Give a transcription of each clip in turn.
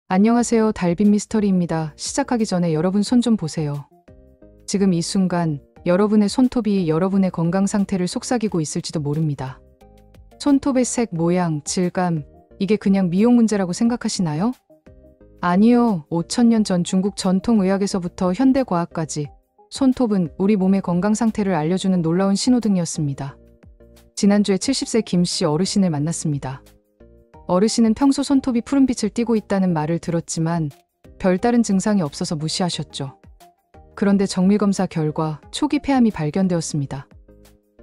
안녕하세요. 달빛 미스터리입니다. 시작하기 전에 여러분 손 좀 보세요. 지금 이 순간 여러분의 손톱이 여러분의 건강 상태를 속삭이고 있을지도 모릅니다. 손톱의 색, 모양, 질감, 이게 그냥 미용 문제라고 생각하시나요? 아니요. 5000년 전 중국 전통의학에서부터 현대과학까지 손톱은 우리 몸의 건강 상태를 알려주는 놀라운 신호등이었습니다. 지난주에 70세 김씨 어르신을 만났습니다. 어르신은 평소 손톱이 푸른빛을 띠고 있다는 말을 들었지만 별다른 증상이 없어서 무시하셨죠. 그런데 정밀검사 결과 초기 폐암이 발견되었습니다.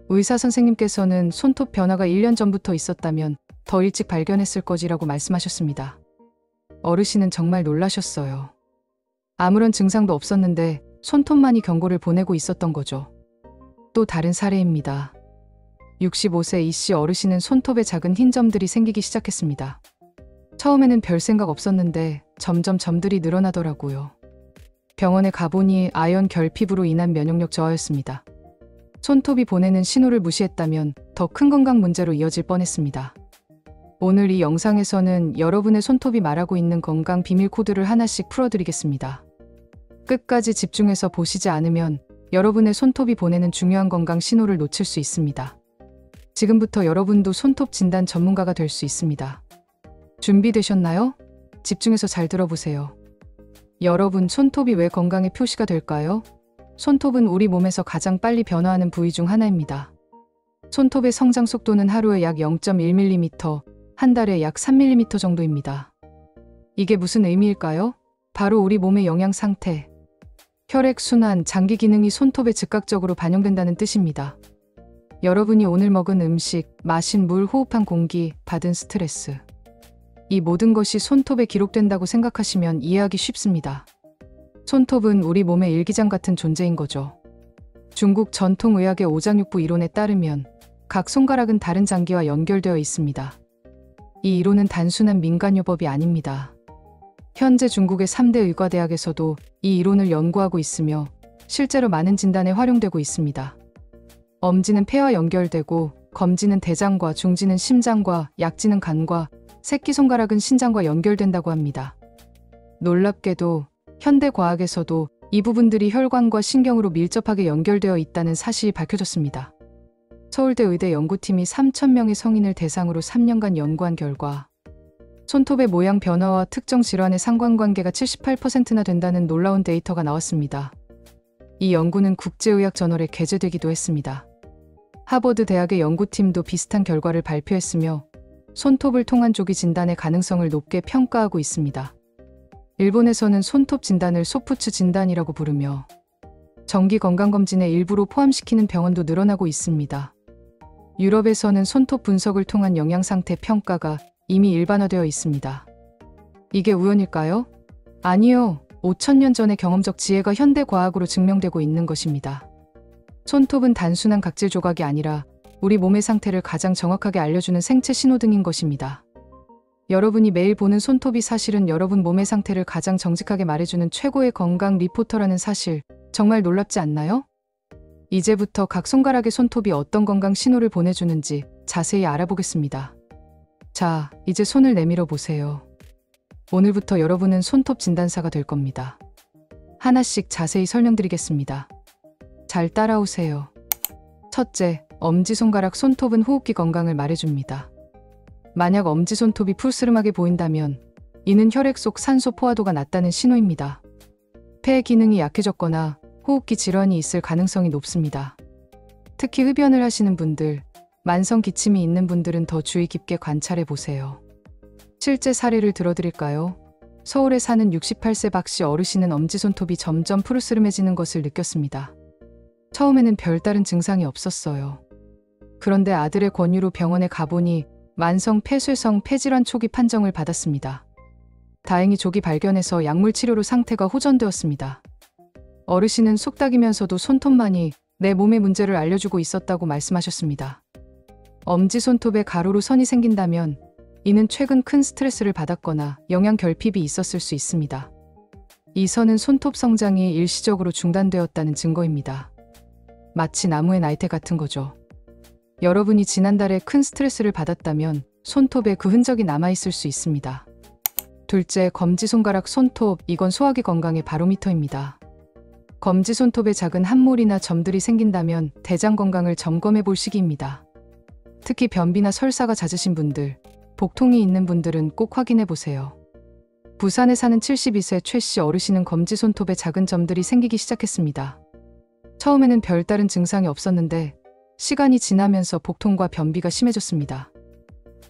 의사 선생님께서는 손톱 변화가 1년 전부터 있었다면 더 일찍 발견했을 거지라고 말씀하셨습니다. 어르신은 정말 놀라셨어요. 아무런 증상도 없었는데 손톱만이 경고를 보내고 있었던 거죠. 또 다른 사례입니다. 65세 이씨 어르신은 손톱에 작은 흰 점들이 생기기 시작했습니다. 처음에는 별 생각 없었는데 점점 점들이 늘어나더라고요. 병원에 가보니 아연 결핍으로 인한 면역력 저하였습니다. 손톱이 보내는 신호를 무시했다면 더 큰 건강 문제로 이어질 뻔했습니다. 오늘 이 영상에서는 여러분의 손톱이 말하고 있는 건강 비밀 코드를 하나씩 풀어드리겠습니다. 끝까지 집중해서 보시지 않으면 여러분의 손톱이 보내는 중요한 건강 신호를 놓칠 수 있습니다. 지금부터 여러분도 손톱 진단 전문가가 될 수 있습니다. 준비되셨나요? 집중해서 잘 들어보세요. 여러분, 손톱이 왜 건강의 표시가 될까요? 손톱은 우리 몸에서 가장 빨리 변화하는 부위 중 하나입니다. 손톱의 성장 속도는 하루에 약 0.1mm, 한 달에 약 3mm 정도입니다. 이게 무슨 의미일까요? 바로 우리 몸의 영양 상태, 혈액 순환, 장기 기능이 손톱에 즉각적으로 반영된다는 뜻입니다. 여러분이 오늘 먹은 음식, 마신 물, 호흡한 공기, 받은 스트레스, 이 모든 것이 손톱에 기록된다고 생각하시면 이해하기 쉽습니다. 손톱은 우리 몸의 일기장 같은 존재인 거죠. 중국 전통의학의 오장육부 이론에 따르면 각 손가락은 다른 장기와 연결되어 있습니다. 이 이론은 단순한 민간요법이 아닙니다. 현재 중국의 3대 의과대학에서도 이 이론을 연구하고 있으며 실제로 많은 진단에 활용되고 있습니다. 엄지는 폐와 연결되고, 검지는 대장과, 중지는 심장과, 약지는 간과, 새끼손가락은 신장과 연결된다고 합니다. 놀랍게도 현대과학에서도 이 부분들이 혈관과 신경으로 밀접하게 연결되어 있다는 사실이 밝혀졌습니다. 서울대 의대 연구팀이 3,000명의 성인을 대상으로 3년간 연구한 결과 손톱의 모양 변화와 특정 질환의 상관관계가 78%나 된다는 놀라운 데이터가 나왔습니다. 이 연구는 국제의학 저널에 게재되기도 했습니다. 하버드 대학의 연구팀도 비슷한 결과를 발표했으며 손톱을 통한 조기 진단의 가능성을 높게 평가하고 있습니다. 일본에서는 손톱 진단을 소푸츠 진단이라고 부르며 정기 건강검진에 일부로 포함시키는 병원도 늘어나고 있습니다. 유럽에서는 손톱 분석을 통한 영양상태 평가가 이미 일반화되어 있습니다. 이게 우연일까요? 아니요. 5000년 전의 경험적 지혜가 현대과학으로 증명되고 있는 것입니다. 손톱은 단순한 각질 조각이 아니라 우리 몸의 상태를 가장 정확하게 알려주는 생체 신호등인 것입니다. 여러분이 매일 보는 손톱이 사실은 여러분 몸의 상태를 가장 정직하게 말해주는 최고의 건강 리포터라는 사실, 정말 놀랍지 않나요? 이제부터 각 손가락의 손톱이 어떤 건강 신호를 보내주는지 자세히 알아보겠습니다. 자, 이제 손을 내밀어 보세요. 오늘부터 여러분은 손톱 진단사가 될 겁니다. 하나씩 자세히 설명드리겠습니다. 잘 따라오세요. 첫째, 엄지손가락 손톱은 호흡기 건강을 말해줍니다. 만약 엄지손톱이 푸르스름하게 보인다면 이는 혈액 속 산소 포화도가 낮다는 신호입니다. 폐 기능이 약해졌거나 호흡기 질환이 있을 가능성이 높습니다. 특히 흡연을 하시는 분들, 만성 기침이 있는 분들은 더 주의 깊게 관찰해 보세요. 실제 사례를 들어드릴까요? 서울에 사는 68세 박씨 어르신은 엄지손톱이 점점 푸르스름해지는 것을 느꼈습니다. 처음에는 별다른 증상이 없었어요. 그런데 아들의 권유로 병원에 가보니 만성 폐쇄성 폐질환 초기 판정을 받았습니다. 다행히 조기 발견해서 약물 치료로 상태가 호전되었습니다. 어르신은 속닥이면서도 손톱만이 내 몸의 문제를 알려주고 있었다고 말씀하셨습니다. 엄지손톱에 가로로 선이 생긴다면 이는 최근 큰 스트레스를 받았거나 영양 결핍이 있었을 수 있습니다. 이 선은 손톱 성장이 일시적으로 중단되었다는 증거입니다. 마치 나무의 나이테 같은 거죠. 여러분이 지난달에 큰 스트레스를 받았다면 손톱에 그 흔적이 남아있을 수 있습니다. 둘째, 검지손가락 손톱. 이건 소화기 건강의 바로미터입니다. 검지손톱에 작은 함몰이나 점들이 생긴다면 대장 건강을 점검해 볼 시기입니다. 특히 변비나 설사가 잦으신 분들, 복통이 있는 분들은 꼭 확인해 보세요. 부산에 사는 72세 최 씨 어르신은 검지손톱에 작은 점들이 생기기 시작했습니다. 처음에는 별다른 증상이 없었는데 시간이 지나면서 복통과 변비가 심해졌습니다.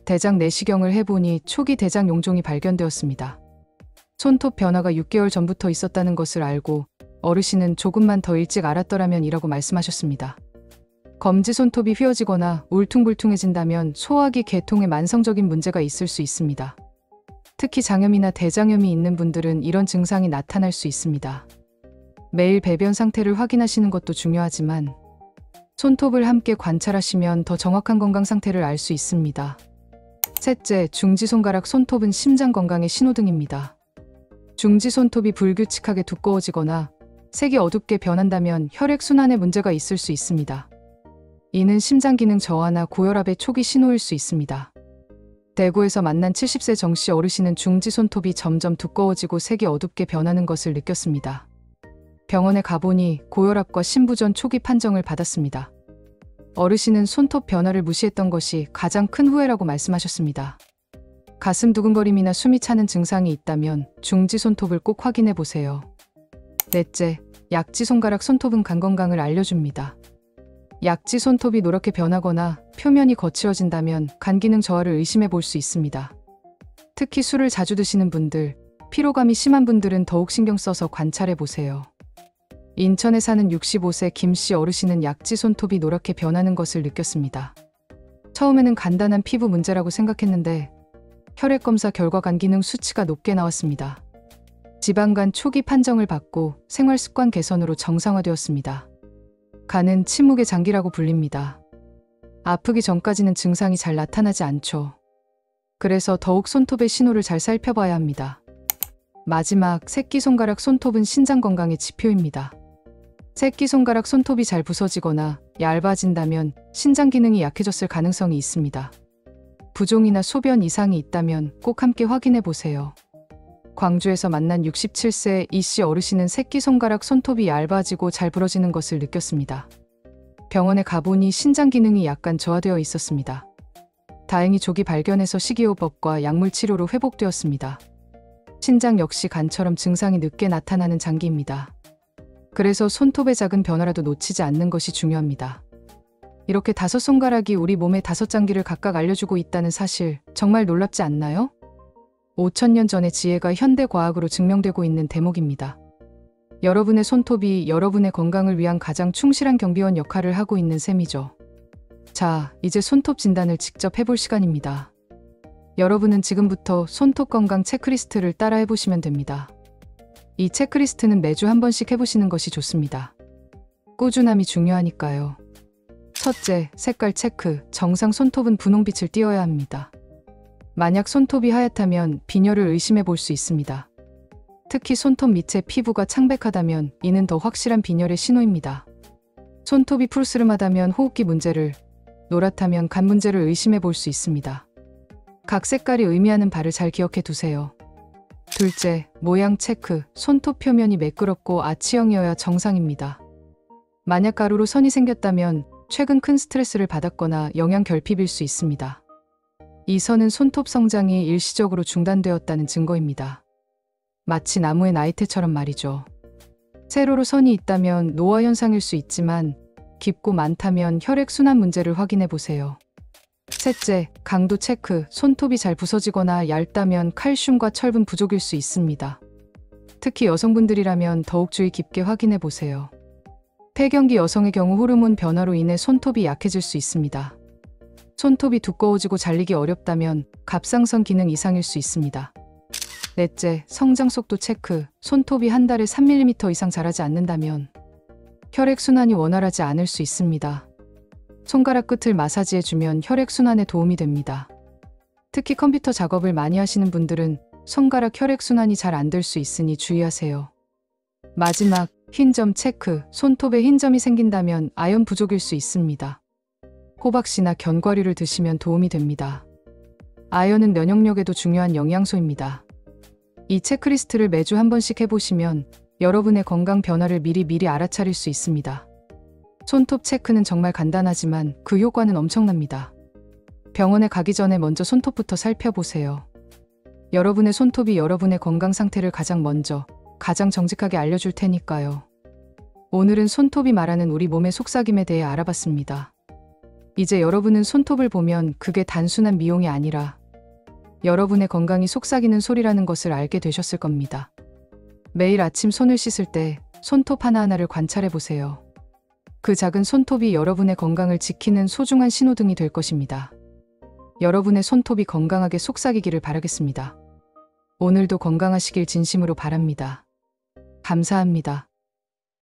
대장 내시경을 해보니 초기 대장 용종이 발견되었습니다. 손톱 변화가 6개월 전부터 있었다는 것을 알고 어르신은 조금만 더 일찍 알았더라면 이라고 말씀하셨습니다. 검지손톱이 휘어지거나 울퉁불퉁해진다면 소화기 계통에 만성적인 문제가 있을 수 있습니다. 특히 장염이나 대장염이 있는 분들은 이런 증상이 나타날 수 있습니다. 매일 배변 상태를 확인하시는 것도 중요하지만 손톱을 함께 관찰하시면 더 정확한 건강 상태를 알 수 있습니다. 셋째, 중지손가락 손톱은 심장 건강의 신호등입니다. 중지손톱이 불규칙하게 두꺼워지거나 색이 어둡게 변한다면 혈액순환에 문제가 있을 수 있습니다. 이는 심장 기능 저하나 고혈압의 초기 신호일 수 있습니다. 대구에서 만난 70세 정 씨 어르신은 중지 손톱이 점점 두꺼워지고 색이 어둡게 변하는 것을 느꼈습니다. 병원에 가보니 고혈압과 심부전 초기 판정을 받았습니다. 어르신은 손톱 변화를 무시했던 것이 가장 큰 후회라고 말씀하셨습니다. 가슴 두근거림이나 숨이 차는 증상이 있다면 중지 손톱을 꼭 확인해 보세요. 넷째, 약지 손가락 손톱은 간 건강을 알려줍니다. 약지 손톱이 노랗게 변하거나 표면이 거칠어진다면 간 기능 저하를 의심해 볼 수 있습니다. 특히 술을 자주 드시는 분들, 피로감이 심한 분들은 더욱 신경 써서 관찰해 보세요. 인천에 사는 65세 김 씨 어르신은 약지 손톱이 노랗게 변하는 것을 느꼈습니다. 처음에는 간단한 피부 문제라고 생각했는데 혈액검사 결과 간 기능 수치가 높게 나왔습니다. 지방간 초기 판정을 받고 생활습관 개선으로 정상화되었습니다. 간은 침묵의 장기라고 불립니다. 아프기 전까지는 증상이 잘 나타나지 않죠. 그래서 더욱 손톱의 신호를 잘 살펴봐야 합니다. 마지막, 새끼손가락 손톱은 신장 건강의 지표입니다. 새끼손가락 손톱이 잘 부서지거나 얇아진다면 신장 기능이 약해졌을 가능성이 있습니다. 부종이나 소변 이상이 있다면 꼭 함께 확인해 보세요. 광주에서 만난 67세 이 씨 어르신은 새끼손가락 손톱이 얇아지고 잘 부러지는 것을 느꼈습니다. 병원에 가보니 신장 기능이 약간 저하되어 있었습니다. 다행히 조기 발견해서 식이요법과 약물 치료로 회복되었습니다. 신장 역시 간처럼 증상이 늦게 나타나는 장기입니다. 그래서 손톱의 작은 변화라도 놓치지 않는 것이 중요합니다. 이렇게 5손가락이 우리 몸의 5장기를 각각 알려주고 있다는 사실 정말 놀랍지 않나요? 5000년 전의 지혜가 현대 과학으로 증명되고 있는 대목입니다. 여러분의 손톱이 여러분의 건강을 위한 가장 충실한 경비원 역할을 하고 있는 셈이죠. 자, 이제 손톱 진단을 직접 해볼 시간입니다. 여러분은 지금부터 손톱 건강 체크리스트를 따라 해보시면 됩니다. 이 체크리스트는 매주 한 번씩 해보시는 것이 좋습니다. 꾸준함이 중요하니까요. 첫째, 색깔 체크. 정상 손톱은 분홍빛을 띄어야 합니다. 만약 손톱이 하얗다면 빈혈을 의심해 볼 수 있습니다. 특히 손톱 밑에 피부가 창백하다면 이는 더 확실한 빈혈의 신호입니다. 손톱이 푸르스름하다면 호흡기 문제를, 노랗다면 간 문제를 의심해 볼 수 있습니다. 각 색깔이 의미하는 바를 잘 기억해 두세요. 둘째, 모양 체크. 손톱 표면이 매끄럽고 아치형이어야 정상입니다. 만약 가루로 선이 생겼다면 최근 큰 스트레스를 받았거나 영양 결핍일 수 있습니다. 이 선은 손톱 성장이 일시적으로 중단되었다는 증거입니다. 마치 나무의 나이테처럼 말이죠. 세로로 선이 있다면 노화 현상일 수 있지만 깊고 많다면 혈액순환 문제를 확인해 보세요. 셋째, 강도 체크. 손톱이 잘 부서지거나 얇다면 칼슘과 철분 부족일 수 있습니다. 특히 여성분들이라면 더욱 주의 깊게 확인해 보세요. 폐경기 여성의 경우 호르몬 변화로 인해 손톱이 약해질 수 있습니다. 손톱이 두꺼워지고 잘리기 어렵다면 갑상선 기능 이상일 수 있습니다. 넷째, 성장 속도 체크. 손톱이 한 달에 3mm 이상 자라지 않는다면 혈액순환이 원활하지 않을 수 있습니다. 손가락 끝을 마사지해주면 혈액순환에 도움이 됩니다. 특히 컴퓨터 작업을 많이 하시는 분들은 손가락 혈액순환이 잘 안 될 수 있으니 주의하세요. 마지막, 흰점 체크. 손톱에 흰점이 생긴다면 아연 부족일 수 있습니다. 호박씨나 견과류를 드시면 도움이 됩니다. 아연은 면역력에도 중요한 영양소입니다. 이 체크리스트를 매주 한 번씩 해보시면 여러분의 건강 변화를 미리 알아차릴 수 있습니다. 손톱 체크는 정말 간단하지만 그 효과는 엄청납니다. 병원에 가기 전에 먼저 손톱부터 살펴보세요. 여러분의 손톱이 여러분의 건강 상태를 가장 정직하게 알려줄 테니까요. 오늘은 손톱이 말하는 우리 몸의 속삭임에 대해 알아봤습니다. 이제 여러분은 손톱을 보면 그게 단순한 미용이 아니라 여러분의 건강이 속삭이는 소리라는 것을 알게 되셨을 겁니다. 매일 아침 손을 씻을 때 손톱 하나하나를 관찰해 보세요. 그 작은 손톱이 여러분의 건강을 지키는 소중한 신호등이 될 것입니다. 여러분의 손톱이 건강하게 속삭이기를 바라겠습니다. 오늘도 건강하시길 진심으로 바랍니다. 감사합니다.